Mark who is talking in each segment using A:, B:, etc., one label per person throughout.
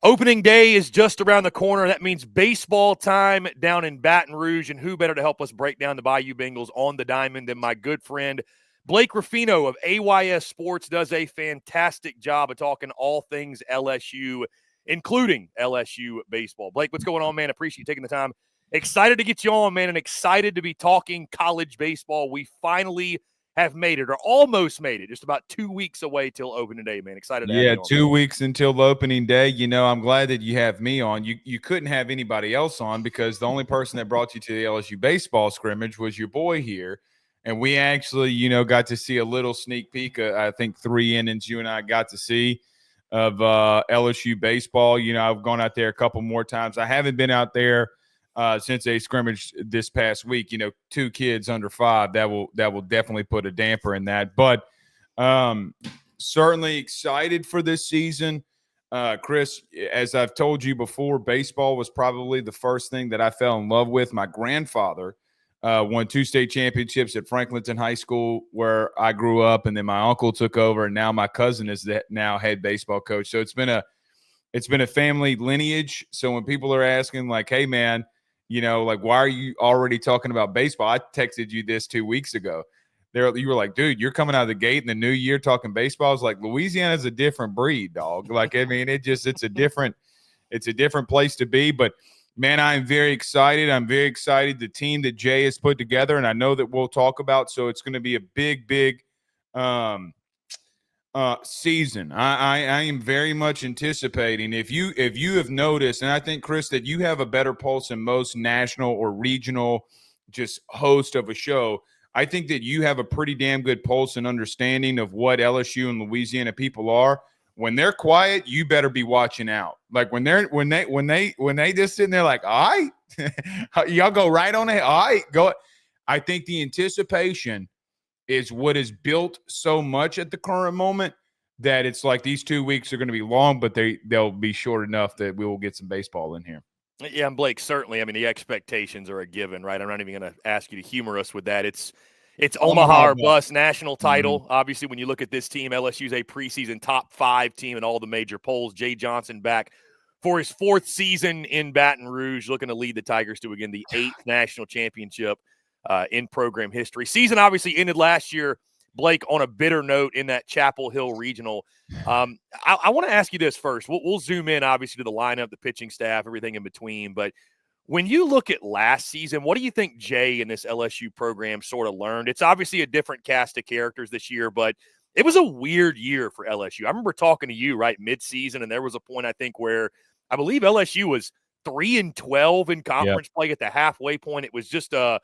A: Opening day is just around the corner. That means baseball time down in Baton Rouge. And who better to help us break down the Bayou Bengals on the diamond than my good friend Blake Ruffino of AYS Sports. Does a fantastic job of talking all things LSU, including LSU baseball. Blake, what's going on, man? Appreciate you taking the time. Excited to get you on, man, and excited to be talking college baseball. We finally have made it, or almost made it, just about 2 weeks away till opening day, man. Excited to have you on.
B: 2 weeks until opening day. You know, I'm glad that you have me on. You couldn't have anybody else on because the only person that brought you to the LSU baseball scrimmage was your boy here. And we actually, you know, got to see a little sneak peek, I think 3 innings you and I got to see of LSU baseball. You know, I've gone out there a couple more times. I haven't been out there since they scrimmaged this past week. You know, 2 kids under 5, that will definitely put a damper in that. But certainly excited for this season. Chris, as I've told you before, baseball was probably the first thing that I fell in love with. My grandfather won 2 state championships at Franklinton High School, where I grew up, and then my uncle took over, and now my cousin is the now head baseball coach. So it's been a family lineage. So when people are asking, like, hey, man, you know, like, why are you already talking about baseball? I texted you this 2 weeks ago. You were like, dude, you're coming out of the gate in the new year talking baseball. I was like, Louisiana's a different breed, dog. Like, I mean, it's a different place to be. But man, I'm very excited. I'm very excited. The team that Jay has put together, and I know that we'll talk about. So it's going to be a big season. I am very much anticipating. If you have noticed, and I think, Chris, that you have a better pulse than most national or regional just host of a show. I think that you have a pretty damn good pulse and understanding of what LSU and Louisiana people are. When they're quiet, you better be watching out. Like when they just sitting there like, all right, y'all go right on ahead. All right, go. I think the anticipation is what is built so much at the current moment that it's like these 2 weeks are going to be long, but they'll be short enough that we will get some baseball in here.
A: Yeah, and Blake, certainly. I mean, the expectations are a given, right? I'm not even going to ask you to humor us with that. It's Omaha or bust, national title. Mm-hmm. Obviously, when you look at this team, LSU's a preseason top 5 team in all the major polls. Jay Johnson back for his 4th season in Baton Rouge, looking to lead the Tigers to, again, the 8th national championship in program history. Season obviously ended last year, Blake, on a bitter note in that Chapel Hill regional. I want to ask you this first. We'll zoom in, obviously, to the lineup, the pitching staff, everything in between. But when you look at last season, what do you think Jay and this LSU program sort of learned? It's obviously a different cast of characters this year, but it was a weird year for LSU. I remember talking to you, right, mid-season, and there was a point, I think, where I believe LSU was 3-12 in conference play at the halfway point. It was just a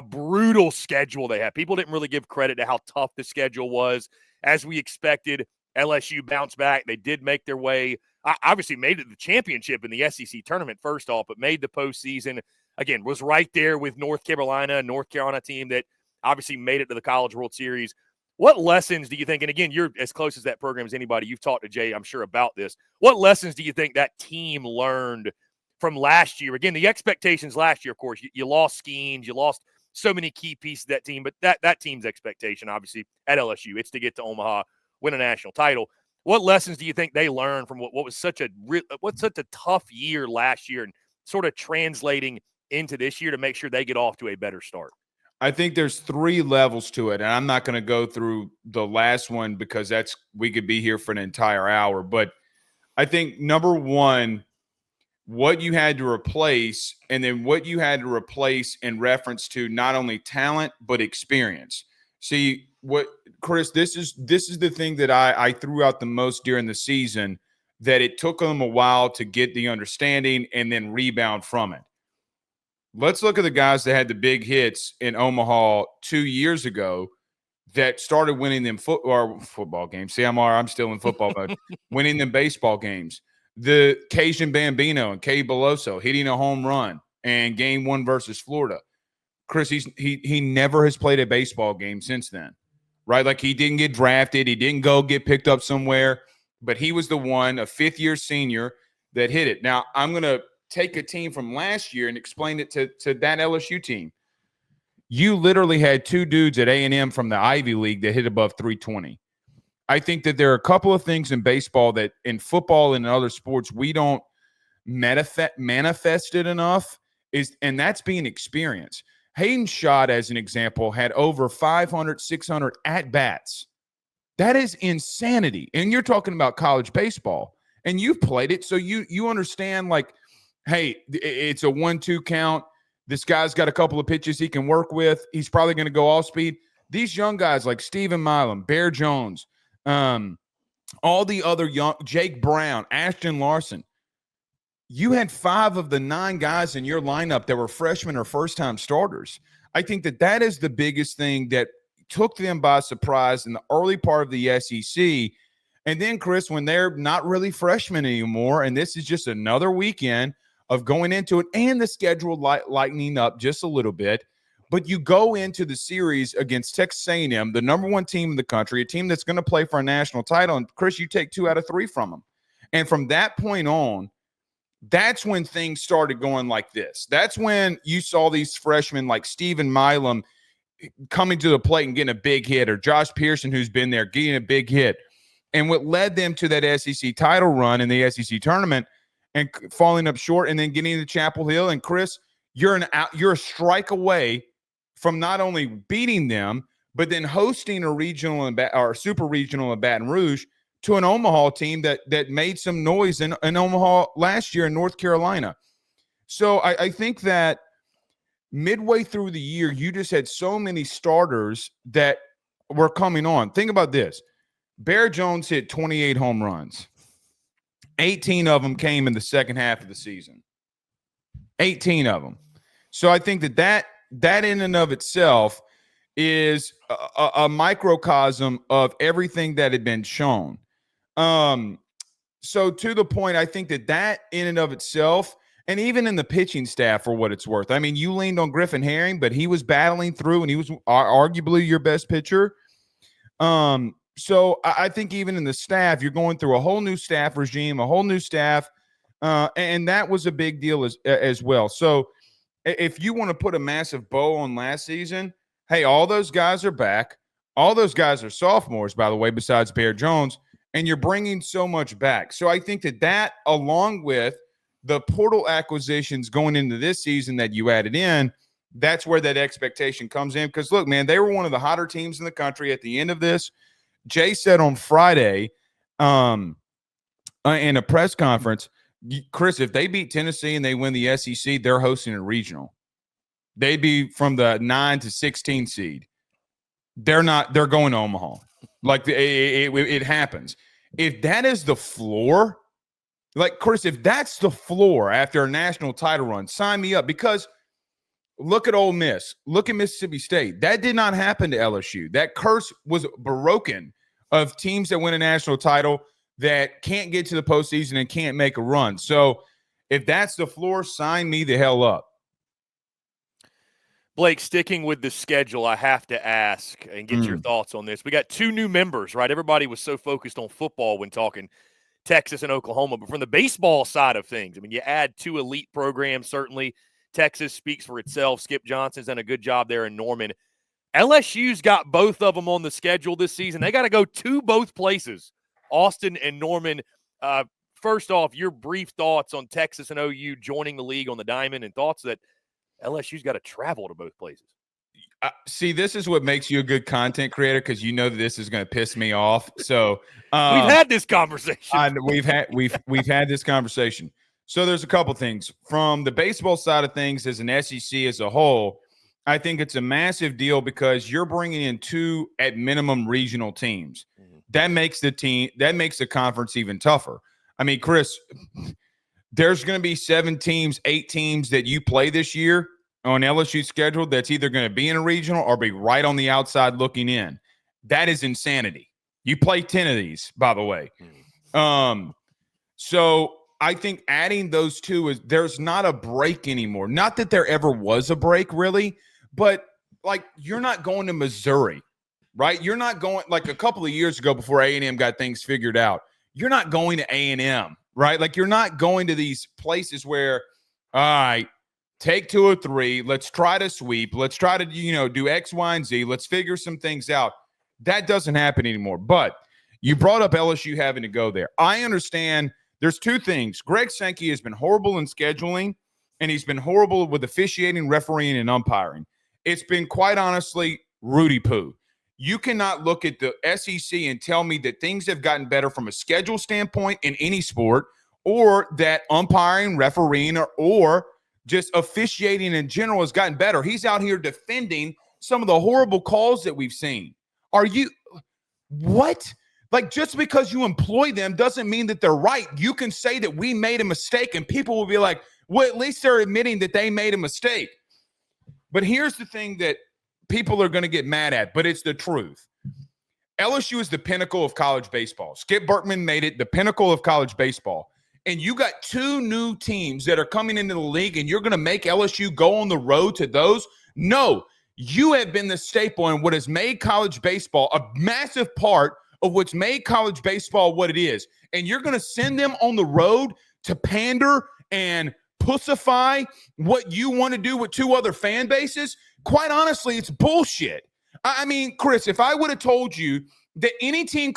A: brutal schedule they had. People didn't really give credit to how tough the schedule was. As we expected, LSU bounced back. They did make their way. Obviously made it to the championship in the SEC tournament first off, but made the postseason. Again, was right there with North Carolina team that obviously made it to the College World Series. What lessons do you think, and again, you're as close as that program as anybody. You've talked to Jay, I'm sure, about this. What lessons do you think that team learned from last year? Again, the expectations last year, of course, you lost Skeens, you lost so many key pieces of that team, but that team's expectation, obviously, at LSU, it's to get to Omaha, win a national title. What lessons do you think they learned from what was such a tough year last year and sort of translating into this year to make sure they get off to a better start?
B: I think there's 3 levels to it, and I'm not going to go through the last one because we could be here for an entire hour. But I think number 1, what you had to replace, and then what you had to replace in reference to not only talent but experience. See, Chris, this is the thing that I threw out the most during the season, that it took them a while to get the understanding and then rebound from it. Let's look at the guys that had the big hits in Omaha 2 years ago that started winning them football games. See, I'm still in football mode. Winning them baseball games. The Cajun Bambino and Kay Beloso hitting a home run and game 1 versus Florida. Chris, he never has played a baseball game since then, right? Like, he didn't get drafted. He didn't go get picked up somewhere, but he was the one, a 5th-year senior, that hit it. Now, I'm going to take a team from last year and explain it to that LSU team. You literally had 2 dudes at A&M from the Ivy League that hit above 320. I think that there are a couple of things in baseball that in football and in other sports we don't manifest it enough, and that's being experience. Hayden Schott, as an example, had over 500, 600 at-bats. That is insanity. And you're talking about college baseball, and you've played it, so you understand, like, hey, it's a 1-2 count. This guy's got a couple of pitches he can work with. He's probably going to go off speed. These young guys like Stephen Milam, Bear Jones, all the other young, Jake Brown, Ashton Larson, you had 5 of the 9 guys in your lineup that were freshmen or first-time starters. I think that is the biggest thing that took them by surprise in the early part of the SEC. And then, Chris, when they're not really freshmen anymore, and this is just another weekend of going into it and the schedule lightening up just a little bit, but you go into the series against Texas A&M, the number 1 team in the country, a team that's going to play for a national title, and, Chris, you take 2 out of 3 from them. And from that point on, that's when things started going like this. That's when you saw these freshmen like Stephen Milam coming to the plate and getting a big hit, or Josh Pearson, who's been there, getting a big hit. And what led them to that SEC title run in the SEC tournament and falling up short and then getting to Chapel Hill. And, Chris, you're a strike away from not only beating them, but then hosting a regional or super regional in Baton Rouge to an Omaha team that made some noise in Omaha last year in North Carolina. So I think that midway through the year, you just had so many starters that were coming on. Think about this. Bear Jones hit 28 home runs. 18 of them came in the second half of the season. 18 of them. So I think that in and of itself is a microcosm of everything that had been shown. So to the point, I think that in and of itself, and even in the pitching staff, for what it's worth, I mean, you leaned on Griffin Herring, but he was battling through, and he was arguably your best pitcher. So I think even in the staff, you're going through a whole new staff regime, a whole new staff, and that was a big deal as well. So if you want to put a massive bow on last season, hey, all those guys are back. All those guys are sophomores, by the way, besides Bear Jones, and you're bringing so much back. So I think that along with the portal acquisitions going into this season that you added in, that's where that expectation comes in. Because, look, man, they were one of the hotter teams in the country at the end of this. Jay said on Friday in a press conference, Chris, if they beat Tennessee and they win the SEC, they're hosting a regional. They'd be from the 9 to 16 seed. They're not. They're going to Omaha. Like it happens. If that is the floor, like, Chris, if that's the floor after a national title run, sign me up. Because look at Ole Miss. Look at Mississippi State. That did not happen to LSU. That curse was broken of teams that win a national title that can't get to the postseason and can't make a run. So if that's the floor, sign me the hell up.
A: Blake, sticking with the schedule, I have to ask and get your thoughts on this. We got 2 new members, right? Everybody was so focused on football when talking Texas and Oklahoma. But from the baseball side of things, I mean, you add 2 elite programs, certainly. Texas speaks for itself. Skip Johnson's done a good job there in Norman. LSU's got both of them on the schedule this season. They got to go to both places, Austin and Norman. First off, your brief thoughts on Texas and OU joining the league on the diamond, and thoughts that LSU's got to travel to both places.
B: See, this is what makes you a good content creator, because you know that this is going to piss me off. So
A: we've had this conversation.
B: We've had this conversation. So there's a couple things. From the baseball side of things, as an SEC as a whole, I think it's a massive deal because you're bringing in 2 at minimum regional teams. That makes the conference even tougher. I mean, Chris, there's going to be 7 teams, 8 teams that you play this year on LSU's schedule that's either going to be in a regional or be right on the outside looking in. That is insanity. You play 10 of these, by the way. So I think adding those 2 is, there's not a break anymore. Not that there ever was a break, really, but like, you're not going to Missouri, right? You're not going, like a couple of years ago before A&M got things figured out, you're not going to A&M, right? Like, you're not going to these places where, all right, take 2 or 3, let's try to sweep, let's try to, do X, Y, and Z, let's figure some things out. That doesn't happen anymore. But You brought up LSU having to go there. I understand there's two things. Greg Sankey has been horrible in scheduling, and he's been horrible with officiating, refereeing, and umpiring. It's been, quite honestly, Rudy Poo. You cannot look at the SEC and tell me that things have gotten better from a schedule standpoint in any sport, or that umpiring, refereeing, or just officiating in general has gotten better. He's out here defending some of the horrible calls that we've seen. Are you – what? Like, just because you employ them doesn't mean that they're right. You can say that we made a mistake, and people will be like, well, at least they're admitting that they made a mistake. But here's the thing that people are going to get mad at, but it's the truth. LSU is the pinnacle of college baseball. Skip Bertman made it the pinnacle of college baseball. And you got two new teams that are coming into the league, and you're going to make LSU go on the road to those? No, you have been the staple in what has made college baseball a massive part of what's made college baseball what it is. And you're going to send them on the road to pander and pussify what you want to do with two other fan bases? Quite honestly, it's bullshit. I mean, Chris, if I would have told you that any team,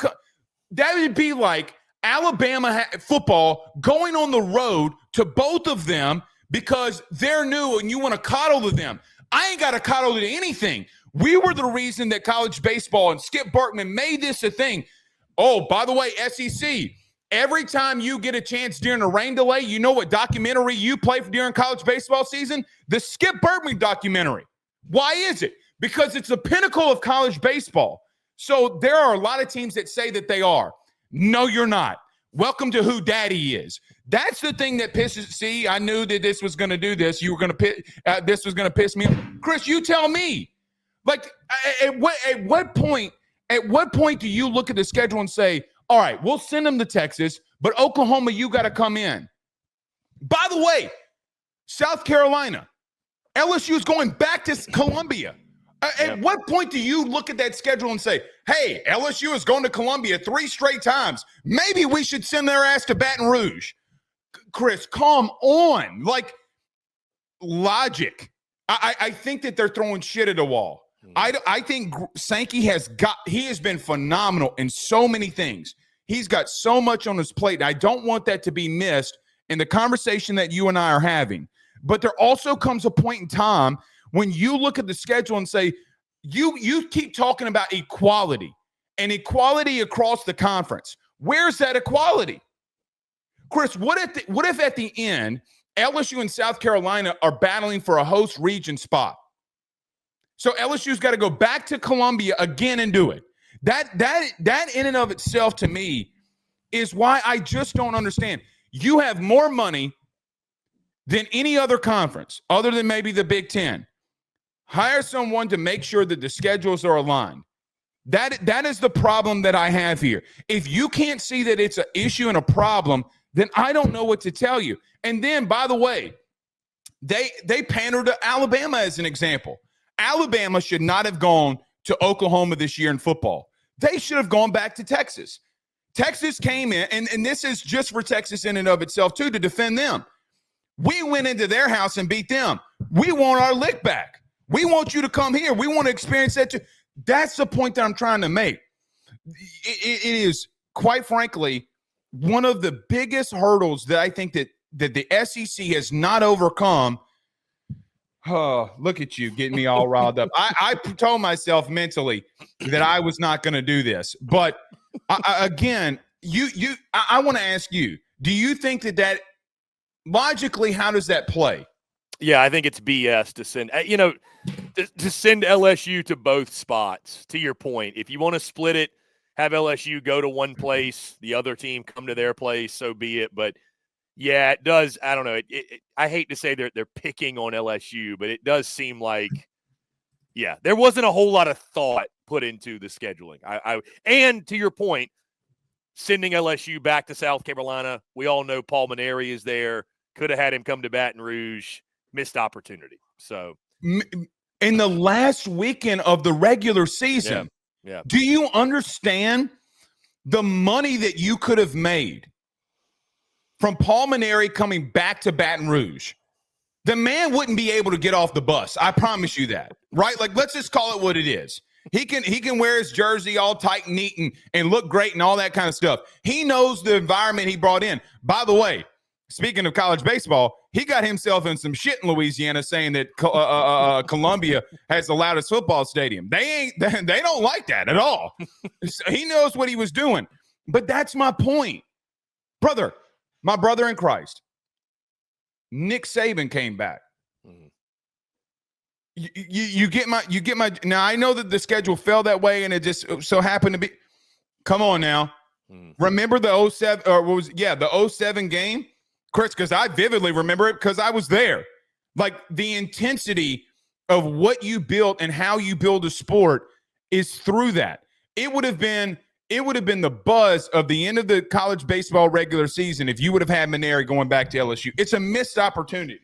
B: that would be like Alabama football going on the road to both of them because they're new and you want to coddle to them. I ain't got to coddle to anything. We were the reason that college baseball and Skip Bertman made this a thing. Oh, by the way, SEC, every time you get a chance during a rain delay, you know what documentary you play for during college baseball season? The Skip Bertman documentary. Why is it? Because it's the pinnacle of college baseball. So there are a lot of teams that say that they are. No, you're not. Welcome to who daddy is. That's the thing that pisses. See, I knew that this was going to do this. You were going to this was going to piss me off. Chris, you tell me. Like, at what point do you look at the schedule and say, all right, we'll send them to Texas, but Oklahoma, you got to come in. By the way, South Carolina, LSU is going back to Columbia. At what point do you look at that schedule and say, hey, LSU is going to Columbia 3 straight times. Maybe we should send their ass to Baton Rouge. Chris, come on. Like, logic. I think that they're throwing shit at the wall. I think Sankey has been phenomenal in so many things. He's got so much on his plate. I don't want that to be missed in the conversation that you and I are having. But there also comes a point in time when you look at the schedule and say, you keep talking about equality and equality across the conference. Where's that equality? Chris, what if at the end, LSU and South Carolina are battling for a host region spot? So LSU's got to go back to Columbia again and do it. That in and of itself, to me, is why I just don't understand. You have more money than any other conference, other than maybe the Big Ten. Hire someone to make sure that the schedules are aligned. That is the problem that I have here. If you can't see that it's an issue and a problem, then I don't know what to tell you. And then, by the way, they pander to Alabama as an example. Alabama should not have gone to Oklahoma this year in football. They should have gone back to Texas. Texas came in, and this is just for Texas in and of itself, too, to defend them. We went into their house and beat them. We want our lick back. We want you to come here. We want to experience that too. That's the point that I'm trying to make. It is, quite frankly, one of the biggest hurdles that I think that the SEC has not overcome. Oh, look at you getting me all riled up. I told myself mentally that I was not going to do this. But again, I want to ask you, do you think that logically, how does that play?
A: Yeah, I think it's BS to send, to send LSU to both spots, to your point. If you want to split it, have LSU go to one place, the other team come to their place, so be it. But yeah, it does. I don't know. I hate to say they're picking on LSU, but it does seem like, yeah, there wasn't a whole lot of thought put into the scheduling. And to your point, sending LSU back to South Carolina, we all know Paul Maneri is there. Could have had him come to Baton Rouge. Missed opportunity. So
B: in the last weekend of the regular season,
A: yeah.
B: Do you understand the money that you could have made from Paul Maneri coming back to Baton Rouge? The man wouldn't be able to get off the bus. I promise you that, right? Like, let's just call it what it is. He can wear his jersey all tight and neat and look great and all that kind of stuff. He knows the environment he brought in. By the way, speaking of college baseball, he got himself in some shit in Louisiana saying that Columbia has the loudest football stadium. They don't like that at all. He knows what he was doing. But that's my point. My brother in Christ, Nick Saban came back. You get my now I know that the schedule fell that way and it just so happened to be. Come on now. Remember the 07 or what was the 07 game? Chris, because I vividly remember it because I was there. Like the intensity of what you built and how you build a sport is through that. It would have been the buzz of the end of the college baseball regular season if you would have had Maneri going back to LSU. It's a missed opportunity.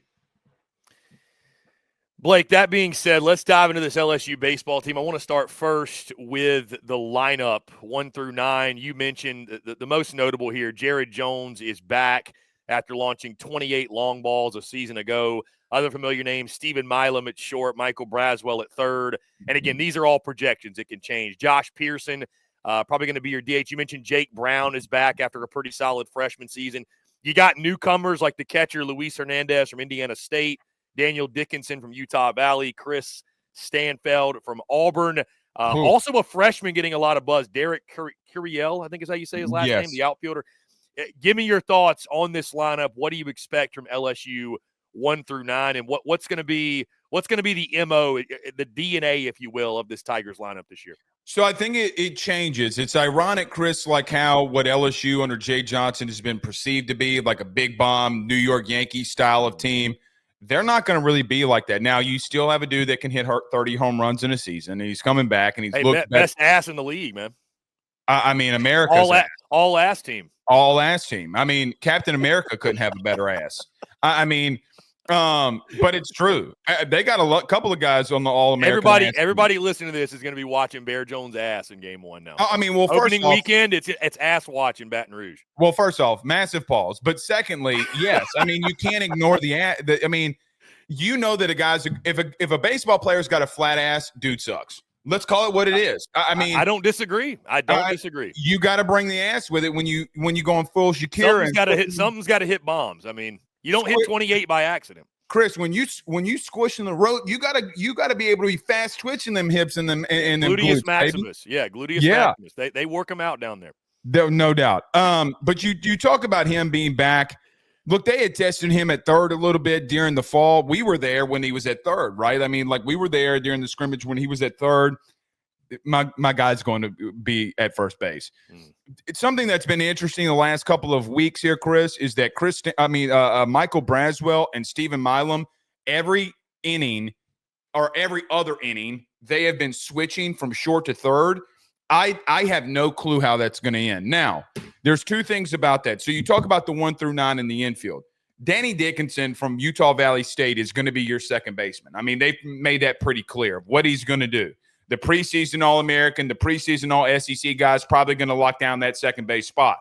A: Blake, that being said, let's dive into this LSU baseball team. I want to start first with the lineup 1 through 9. You mentioned the most notable here, Jared Jones is back after launching 28 long balls a season ago. Other familiar names, Stephen Milam at short, Michael Braswell at third. And again, these are all projections. It can change. Josh Pearson, probably going to be your DH. You mentioned Jake Brown is back after a pretty solid freshman season. You got newcomers like the catcher Luis Hernandez from Indiana State, Daniel Dickinson from Utah Valley, Chris Stanfeld from Auburn. Also a freshman getting a lot of buzz, Derek Curiel, I think is how you say his last name, the outfielder. Give me your thoughts on this lineup. What do you expect from LSU 1 through 9, and what's going to be the MO, the DNA, if you will, of this Tigers lineup this year?
B: So I think it changes. It's ironic, Chris, like how what LSU under Jay Johnson has been perceived to be, like a big bomb New York Yankees style of team. They're not going to really be like that. Now, you still have a dude that can hit 30 home runs in a season, and he's coming back, and he's
A: best ass in the league, man.
B: I mean, America's
A: all ass team.
B: All ass team. I mean, Captain America couldn't have a better ass. I mean, but it's true. They got a couple of guys on the All-American.
A: Everybody listening to this is going to be watching Bear Jones' ass in Game 1 now.
B: I mean, well,
A: opening weekend, it's ass watch in Baton Rouge.
B: Well, first off, massive pause. But secondly, yes, I mean, you can't ignore I mean, you know that if a baseball player's got a flat ass, dude sucks. Let's call it what it is. I mean,
A: I don't disagree. Disagree.
B: You got to bring the ass with it when you go on full Shakira.
A: Something's got to hit bombs. I mean, you don't hit 28 by accident.
B: Chris, when you squishing the road, you gotta be able to be fast twitching them hips and them
A: gluteus
B: glutes,
A: maximus. Baby. Yeah, gluteus maximus. They work them out down there.
B: No doubt. But you talk about him being back. Look, they had tested him at third a little bit during the fall. We were there when he was at third, right? I mean, like we were there during the scrimmage when he was at third. My guy's going to be at first base. It's something that's been interesting the last couple of weeks here, Chris, is that Michael Braswell and Stephen Milam, every inning or every other inning, they have been switching from short to third. I have no clue how that's going to end. Now, there's two things about that. So you talk about the 1 through 9 in the infield. Danny Dickinson from Utah Valley State is going to be your second baseman. I mean, they made that pretty clear, what he's going to do. The preseason All-American, the preseason All-SEC guys probably going to lock down that second base spot.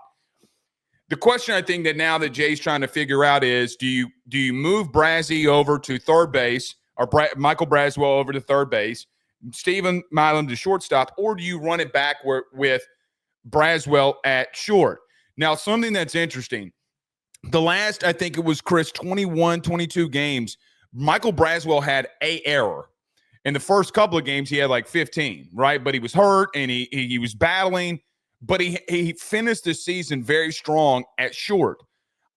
B: The question I think that now that Jay's trying to figure out is, do you move Brazzy over to third base or Michael Braswell over to third base, Stephen Milam to shortstop, or do you run it back with Braswell at short? Now, something that's interesting, the last, I think it was, Chris, 21, 22 games, Michael Braswell had a error. In the first couple of games, he had like 15, right? But he was hurt, and he was battling, but he finished the season very strong at short.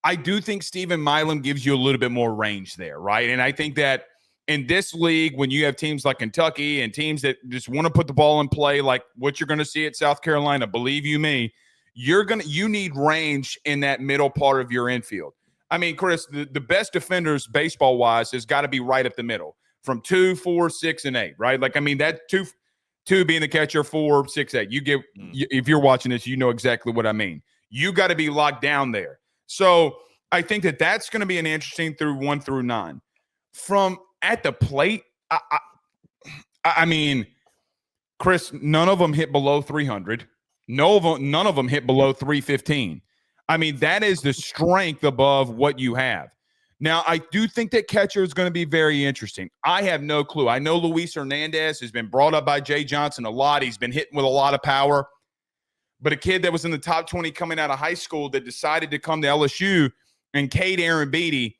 B: I do think Stephen Milam gives you a little bit more range there, right? And I think that in this league, when you have teams like Kentucky and teams that just want to put the ball in play, like what you're going to see at South Carolina, believe you me, you need range in that middle part of your infield. I mean, Chris, the best defenders baseball-wise has got to be right up the middle from 2, 4, 6, and 8, right? Like, I mean, that two being the catcher, 4, 6, 8. If you're watching this, you know exactly what I mean. You got to be locked down there. So I think that's going to be an interesting through 1 through 9. From at the plate, I mean, Chris, none of them hit below 300. None of them hit below 315. I mean, that is the strength above what you have. Now, I do think that catcher is going to be very interesting. I have no clue. I know Luis Hernandez has been brought up by Jay Johnson a lot. He's been hitting with a lot of power. But a kid that was in the top 20 coming out of high school that decided to come to LSU and Cade Aaron Beatty,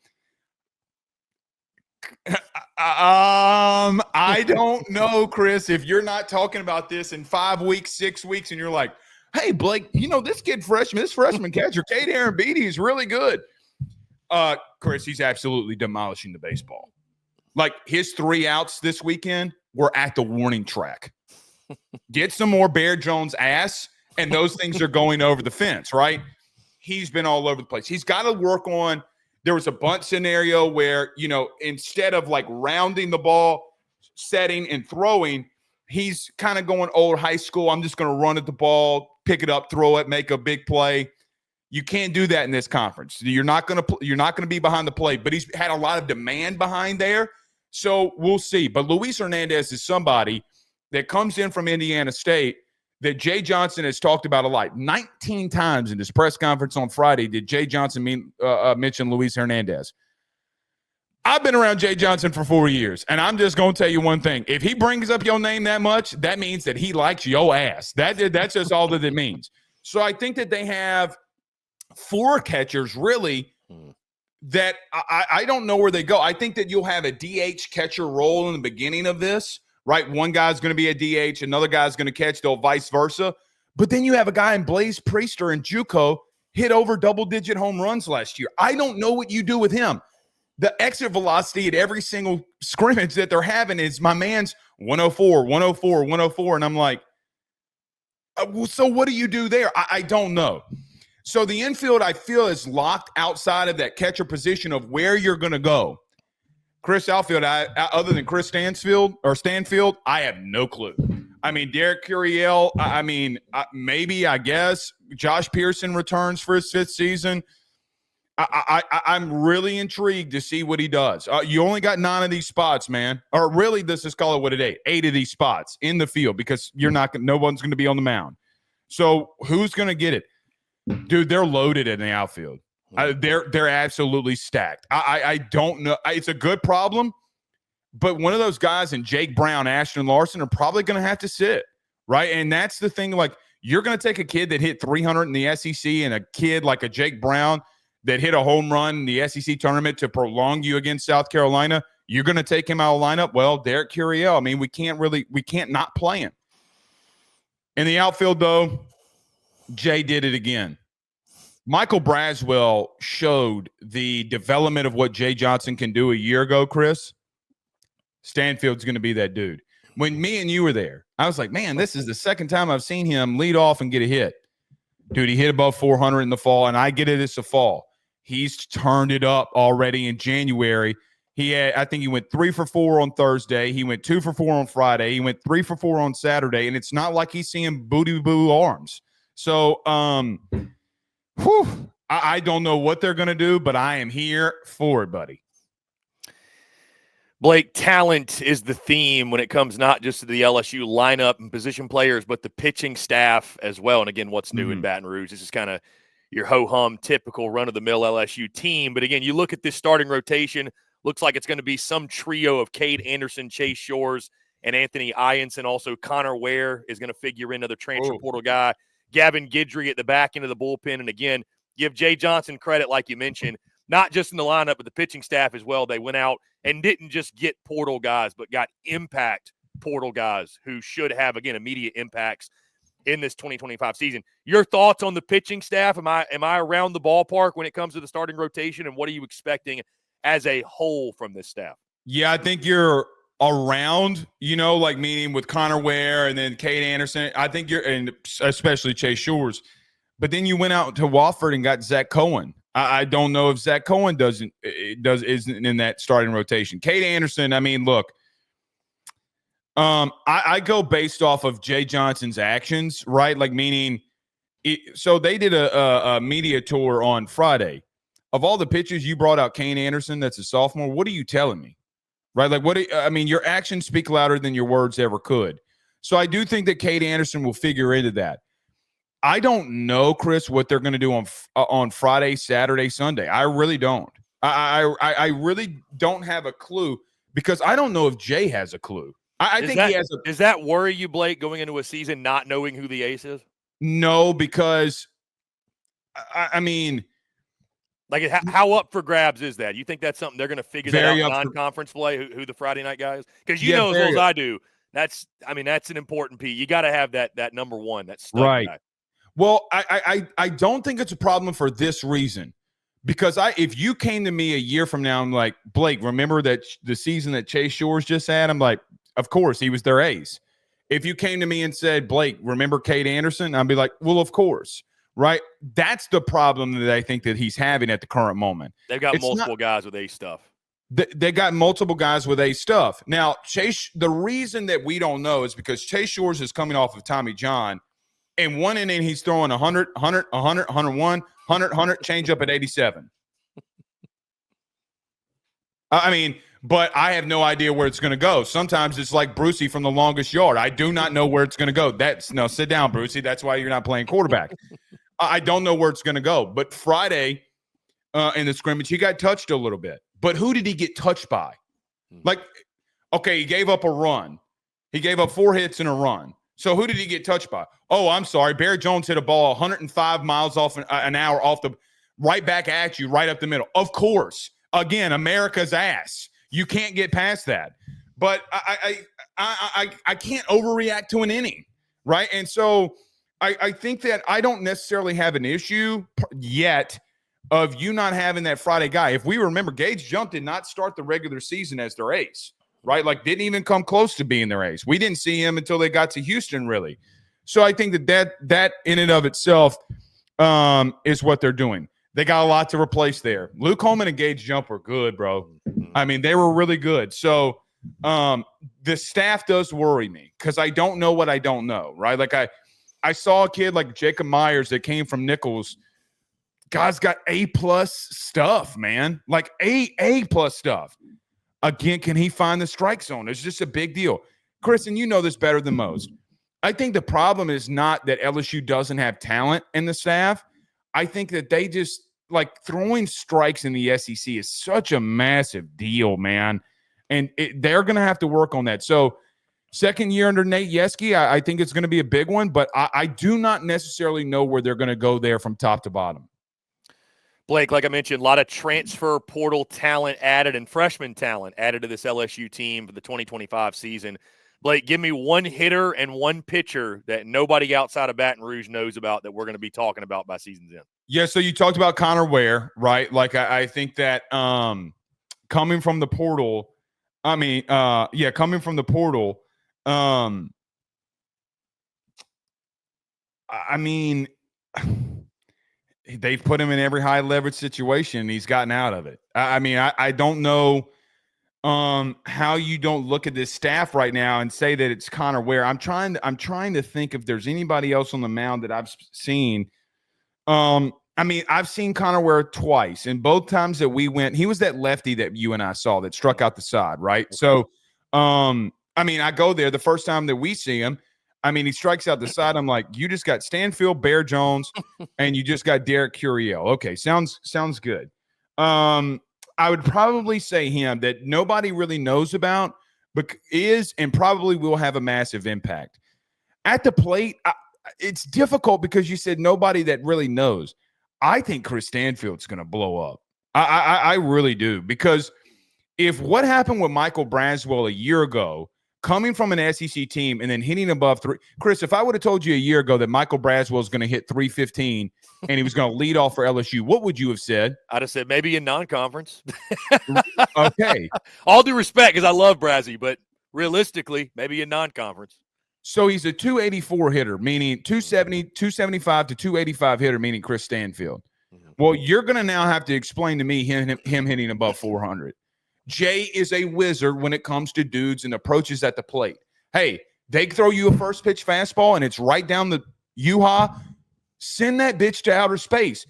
B: I don't know, Chris, if you're not talking about this in 5 weeks, 6 weeks, and you're like, hey, Blake, this freshman catcher, Cade Aaron Beatty is really good. Chris, he's absolutely demolishing the baseball. Like, his 3 outs this weekend were at the warning track. Get some more Bear Jones ass, and those things are going over the fence, right? He's been all over the place. He's got to work on – there was a bunt scenario where, instead of like rounding the ball, setting and throwing, he's kind of going old high school. I'm just going to run at the ball, pick it up, throw it, make a big play. You can't do that in this conference. You're not going to be behind the plate, but he's had a lot of demand behind there. So we'll see. But Luis Hernandez is somebody that comes in from Indiana State that Jay Johnson has talked about a lot. 19 times in his press conference on Friday did Jay Johnson mention Luis Hernandez. I've been around Jay Johnson for 4 years, and I'm just going to tell you one thing. If he brings up your name that much, that means that he likes your ass. That's just all that it means. So I think that they have 4 catchers, really, that I don't know where they go. I think that you'll have a DH catcher role in the beginning of this. Right, one guy's going to be a DH, another guy's going to catch, they'll vice versa. But then you have a guy in Blaze Priester and JUCO hit over double-digit home runs last year. I don't know what you do with him. The exit velocity at every single scrimmage that they're having is my man's 104, 104, 104. And I'm like, so what do you do there? I don't know. So the infield, I feel, is locked outside of that catcher position of where you're going to go. Chris outfield, other than Chris Stanfield, I have no clue. I mean, Derek Curiel, maybe, I guess. Josh Pearson returns for his 5th season. I'm really intrigued to see what he does. You only got 9 of these spots, man. Or really, let's just call it what it is. 8 of these spots in the field because no one's going to be on the mound. So who's going to get it? Dude, they're loaded in the outfield. They're absolutely stacked. I don't know. It's a good problem, but one of those guys in Jake Brown, Ashton Larson are probably going to have to sit, right? And that's the thing. Like, you're going to take a kid that hit 300 in the SEC and a kid like a Jake Brown that hit a home run in the SEC tournament to prolong you against South Carolina. You're going to take him out of the lineup. Well, Derek Curiel, I mean, we can't not play him. In the outfield, though, Jay did it again. Michael Braswell showed the development of what Jay Johnson can do a year ago, Chris. Stanfield's going to be that dude. When me and you were there, I was like, man, this is the second time I've seen him lead off and get a hit. Dude, he hit above 400 in the fall, and I get it, it's a fall. He's turned it up already in January. I think he went 3 for 4 on Thursday. He went 2 for 4 on Friday. He went 3 for 4 on Saturday, and it's not like he's seeing booty-boo arms. So, I don't know what they're going to do, but I am here for it, buddy.
A: Blake, talent is the theme when it comes not just to the LSU lineup and position players, but the pitching staff as well. And again, what's new in Baton Rouge? This is kind of your ho-hum, typical run-of-the-mill LSU team. But again, you look at this starting rotation, looks like it's going to be some trio of Cade Anderson, Chase Shores, and Anthony Ianson. Also, Connor Ware is going to figure in, another transfer portal guy. Gavin Guidry at the back end of the bullpen. And again, give Jay Johnson credit, like you mentioned, not just in the lineup, but the pitching staff as well. They went out and didn't just get portal guys, but got impact portal guys who should have, again, immediate impacts in this 2025 season. Your thoughts on the pitching staff? Am I around the ballpark when it comes to the starting rotation, and what are you expecting as a whole from this staff?
B: Yeah, I think you're around, like meaning with Connor Ware and then Cade Anderson. I think and especially Chase Shores. But then you went out to Wofford and got Zach Cohen. I don't know if Zach Cohen isn't in that starting rotation. Cade Anderson, I mean, look, I go based off of Jay Johnson's actions, right? Like, meaning, so they did a media tour on Friday. Of all the pitchers you brought out, Cade Anderson, that's a sophomore. What are you telling me, right? Like, your actions speak louder than your words ever could. So I do think that Cade Anderson will figure into that. I don't know, Chris, what they're going to do on Friday, Saturday, Sunday. I really don't. I really don't have a clue because I don't know if Jay has a clue. I think he has a.
A: Does that worry you, Blake, going into a season not knowing who the ace is?
B: No, because I mean,
A: like how up for grabs is that? You think that's something they're going to figure that out in non-conference play? Who the Friday night guy is? Because you know as well as I do, that's an important piece. You got to have that number one. That stud guy.
B: Well, I don't think it's a problem for this reason. Because if you came to me a year from now, I'm like, Blake, remember that the season that Chase Shores just had? I'm like, of course, he was their ace. If you came to me and said, Blake, remember Cade Anderson? I'd be like, well, of course, right? That's the problem that I think that he's having at the current moment.
A: They've got multiple guys with ace stuff.
B: They got multiple guys with ace stuff. Now, Chase, the reason that we don't know is because Chase Shores is coming off of Tommy John. And one inning, he's throwing 100, 100, 100, 101, 100, 100, change up at 87. I mean, but I have no idea where it's going to go. Sometimes it's like Brucey from the longest yard. I do not know where it's going to go. Sit down, Brucey. That's why you're not playing quarterback. I don't know where it's going to go. But Friday in the scrimmage, he got touched a little bit. But who did he get touched by? Like, okay, he gave up a run. He gave up 4 hits and a run. So who did he get touched by? Oh, I'm sorry. Bear Jones hit a ball 105 miles off an hour off the right back at you, right up the middle. Of course. Again, America's ass. You can't get past that. But I can't overreact to an inning, right? And so I think that I don't necessarily have an issue yet of you not having that Friday guy. If we remember, Gage Jump did not start the regular season as their ace. Right? Like didn't even come close to being their ace. We didn't see him until they got to Houston, really. So I think that in and of itself is what they're doing. They got a lot to replace there. Luke Holman and Gage Jump were good, bro. I mean, they were really good. So the staff does worry me because I don't know what I don't know, right? Like I saw a kid like Jacob Myers that came from Nichols. Guy's got A+ stuff, man. Like A+ stuff. Again, can he find the strike zone? It's just a big deal. Chris, and you know this better than most. I think the problem is not that LSU doesn't have talent in the staff. I think that they just, like, throwing strikes in the SEC is such a massive deal, man. And they're going to have to work on that. So, second year under Nate Yeski, I think it's going to be a big one. But I do not necessarily know where they're going to go there from top to bottom.
A: Blake, like I mentioned, a lot of transfer portal talent added and freshman talent added to this LSU team for the 2025 season. Blake, give me one hitter and one pitcher that nobody outside of Baton Rouge knows about that we're going to be talking about by season's end.
B: Yeah, so you talked about Connor Ware, right? Like I think that coming from the portal, coming from the portal, they've put him in every high leverage situation and he's gotten out of it. I don't know how you don't look at this staff right now and say that it's Connor Ware. I'm trying to think if there's anybody else on the mound that I've seen. I've seen Connor Ware twice, and both times that we went, he was that lefty that you and I saw that struck out the side, right? Okay. So, I go there the first time that we see him. He strikes out the side. I'm like, you just got Stanfield, Bear Jones, and you just got Derek Curiel. Okay, sounds good. I would probably say him that nobody really knows about, but is and probably will have a massive impact. At the plate, it's difficult because you said nobody that really knows. I think Chris Stanfield's going to blow up. I really do, because if what happened with Michael Braswell a year ago, coming from an SEC team and then hitting above 3, Chris, if I would have told you a year ago that Michael Braswell was going to hit 315 and he was going to lead off for LSU, what would you have said?
A: I'd have said maybe in non-conference.
B: Okay.
A: All due respect, because I love Brazzy, but realistically, maybe in non-conference.
B: So he's a 284 hitter, meaning 270, 275 to 285 hitter, meaning Chris Stanfield. Well, you're going to now have to explain to me him hitting above 400. Jay is a wizard when it comes to dudes and approaches at the plate. Hey, they throw you a first pitch fastball and it's right down the U-Ha. Send that bitch to outer space.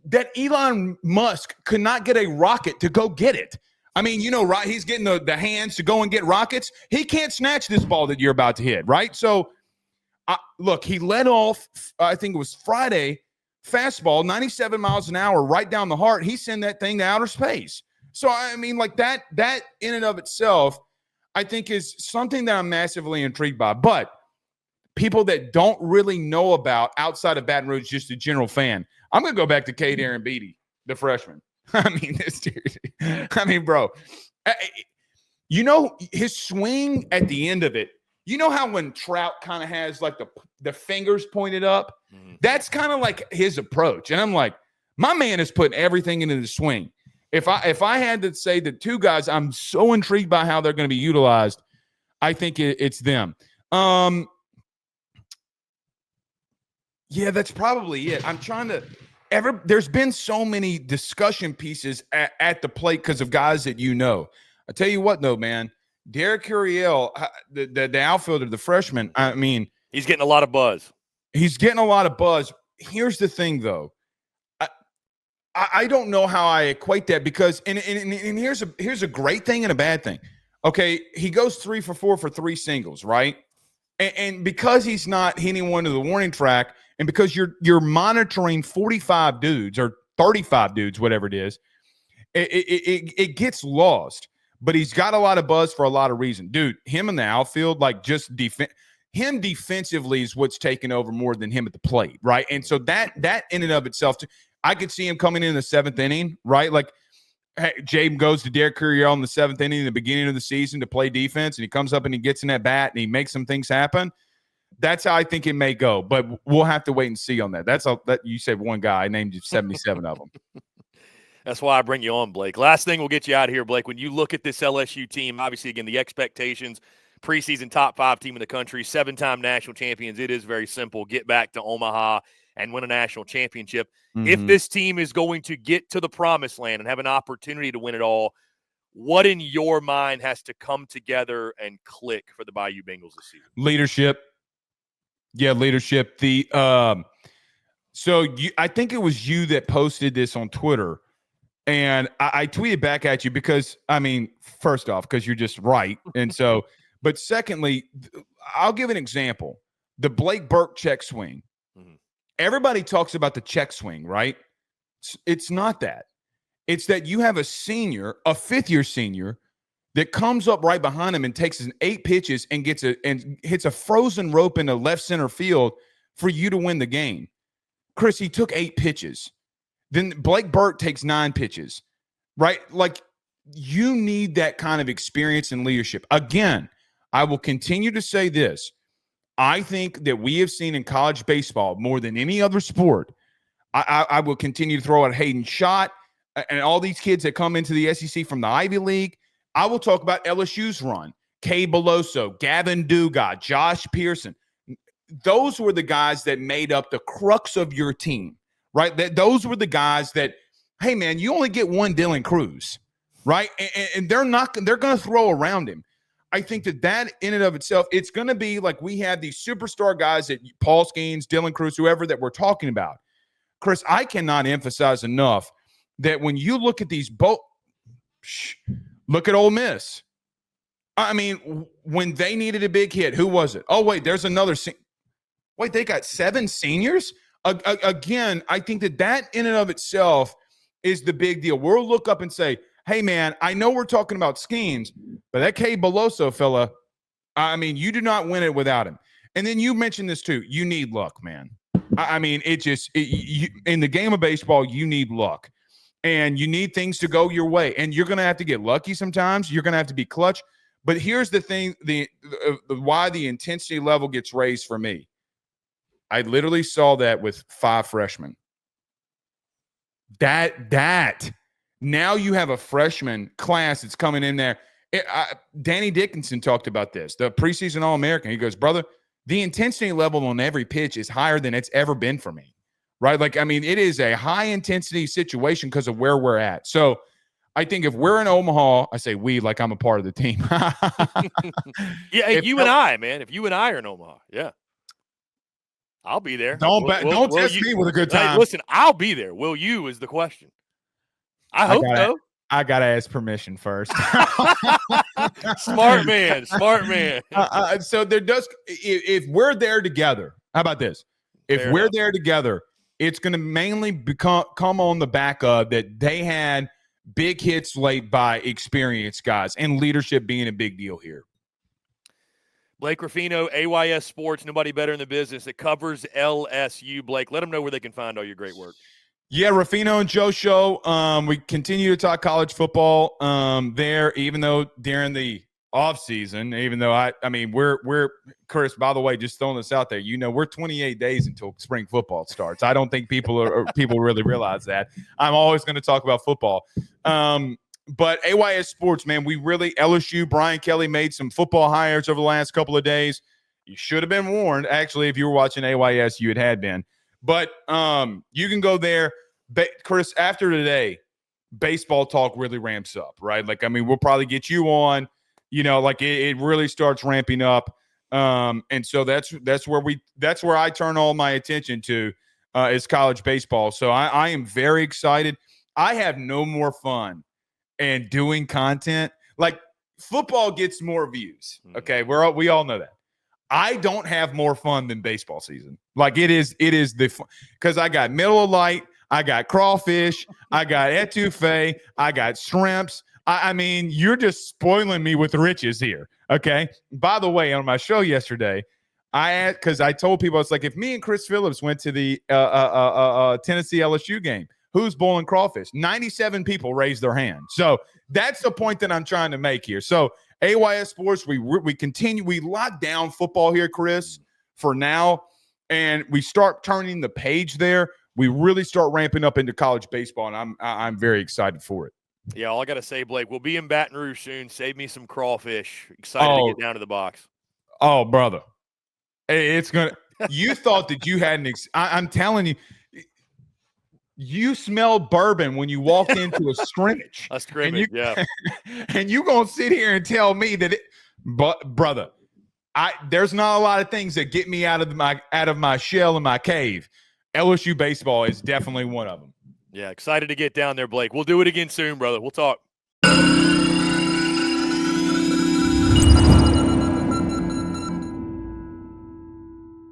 B: That Elon Musk could not get a rocket to go get it. Right? He's getting the hands to go and get rockets. He can't snatch this ball that you're about to hit, right? So, look, he led off, I think it was Friday, fastball, 97 miles an hour, right down the heart. He sent that thing to outer space. So, I mean, like that in and of itself, I think is something that I'm massively intrigued by. But people that don't really know about outside of Baton Rouge, just a general fan, I'm going to go back to Cade Aaron Beatty, the freshman. I mean, this dude, bro, you know, his swing at the end of it, you know how when Trout kind of has like the fingers pointed up, that's kind of like his approach. And I'm like, my man is putting everything into the swing. If I had to say the two guys, I'm so intrigued by how they're going to be utilized. I think it's them. Yeah, that's probably it. I'm trying to there's been so many discussion pieces at the plate because of guys that you know. I tell you what, though, man, Derek Curiel, the outfielder, the freshman, I mean,
A: he's getting a lot of buzz.
B: He's getting a lot of buzz. Here's the thing, though. I don't know how I equate that because and here's a great thing and a bad thing. Okay, he goes 3 for 4 for 3 singles, right? And because he's not hitting one to the warning track, and because you're monitoring 45 dudes or 35 dudes, whatever it is, it gets lost. But he's got a lot of buzz for a lot of reasons. Dude, him in the outfield, like just him defensively is what's taken over more than him at the plate, right? And so that in and of itself, I could see him coming in the 7th inning, right? Like Jaden goes to Derek Curiel in the 7th inning in the beginning of the season to play defense, and he comes up and he gets in that bat and he makes some things happen. That's how I think it may go, but we'll have to wait and see on that. That you said one guy. I named you 77 of them.
A: That's why I bring you on, Blake. Last thing we'll get you out of here, Blake. When you look at this LSU team, obviously, again, the expectations, preseason top 5 team in the country, 7-time national champions. It is very simple. Get back to Omaha and win a national championship. If this team is going to get to the promised land and have an opportunity to win it all, what in your mind has to come together and click for the Bayou Bengals this season?
B: Leadership. Yeah, leadership. I think it was you that posted this on Twitter, and I tweeted back at you because, I mean, first off, because you're just right. And so, but secondly, I'll give an example. The Blake Burke check swing. Everybody talks about the check swing, right? It's not that. It's that you have a senior, a 5th-year senior, that comes up right behind him and takes 8 pitches and hits a frozen rope into left center field for you to win the game. Chris, he took 8 pitches. Then Blake Burke takes 9 pitches, right? Like, you need that kind of experience and leadership. Again, I will continue to say this. I think that we have seen in college baseball more than any other sport. I will continue to throw out Hayden Schott and all these kids that come into the SEC from the Ivy League. I will talk about LSU's run. Kay Beloso, Gavin Dugas, Josh Pearson. Those were the guys that made up the crux of your team, right? Those were the guys that, hey, man, you only get one Dylan Cruz, right? And they're going to throw around him. I think that in and of itself, it's going to be like we have these superstar guys that Paul Skeens, Dylan Cruz, whoever that we're talking about. Chris, I cannot emphasize enough that when you look at these look at Ole Miss. I mean, when they needed a big hit, who was it? Oh, wait, there's another. Wait, they got 7 seniors? Again, I think that in and of itself is the big deal. We'll look up and say, hey, man, I know we're talking about schemes, but that Kay Beloso fella, I mean, you do not win it without him. And then you mentioned this too. You need luck, man. I mean, in the game of baseball, you need luck. And you need things to go your way. And you're going to have to get lucky sometimes. You're going to have to be clutch. But here's the thing, why the intensity level gets raised for me. I literally saw that with 5 freshmen. Now you have a freshman class that's coming in there. Danny Dickinson talked about this, the preseason All-American. He goes, brother, the intensity level on every pitch is higher than it's ever been for me, right? Like, I mean, it is a high-intensity situation because of where we're at. So I think if we're in Omaha, I say we like I'm a part of the team.
A: Yeah, if you and I are in Omaha, yeah. I'll be there.
B: Don't test me with a good time.
A: Hey, listen, I'll be there. Will you is the question. I hope so.
B: I got to ask permission first.
A: Smart man.
B: So there does – if we're there together – how about this? If we're there together, it's going to mainly come on the back of that they had big hits late by experienced guys and leadership being a big deal here.
A: Blake Ruffino, AYS Sports, nobody better in the business that covers LSU. Blake, let them know where they can find all your great work.
B: Yeah, Ruffino and Joe show. We continue to talk college football there, even though during the off season, even though I mean, we're Chris, by the way, just throwing this out there, we're 28 days until spring football starts. I don't think people really realize that. I'm always going to talk about football. But AYS Sports, man, LSU, Brian Kelly made some football hires over the last couple of days. You should have been warned. Actually, if you were watching AYS, you had been. But you can go there. Chris, after today, baseball talk really ramps up, right? Like, I mean, we'll probably get you on, like it really starts ramping up. And so that's where I turn all my attention to is college baseball. So I am very excited. I have no more fun and doing content. Like, football gets more views. Okay. We all know that. I don't have more fun than baseball season. Like, it is because I got Miller Lite, I got crawfish, I got etouffee, I got shrimps. I mean, you're just spoiling me with riches here. Okay. By the way, on my show yesterday, because I told people, it's like, if me and Chris Phillips went to the Tennessee LSU game, who's boiling crawfish? 97 people raised their hand. So that's the point that I'm trying to make here. So AYS Sports, we continue. We lock down football here, Chris, for now, and we start turning the page there. We really start ramping up into college baseball, and I'm very excited for it.
A: Yeah, all I got to say, Blake, we'll be in Baton Rouge soon. Save me some crawfish. Excited to get down to the box.
B: Oh, brother. It's going to – you thought that you had I'm telling you, you smelled bourbon when you walked into a scrimmage.
A: A scrimmage, yeah.
B: And you going to sit here and tell me that brother, there's not a lot of things that get me out of my shell in my cave. LSU baseball is definitely one of them.
A: Yeah, excited to get down there, Blake. We'll do it again soon, brother. We'll talk.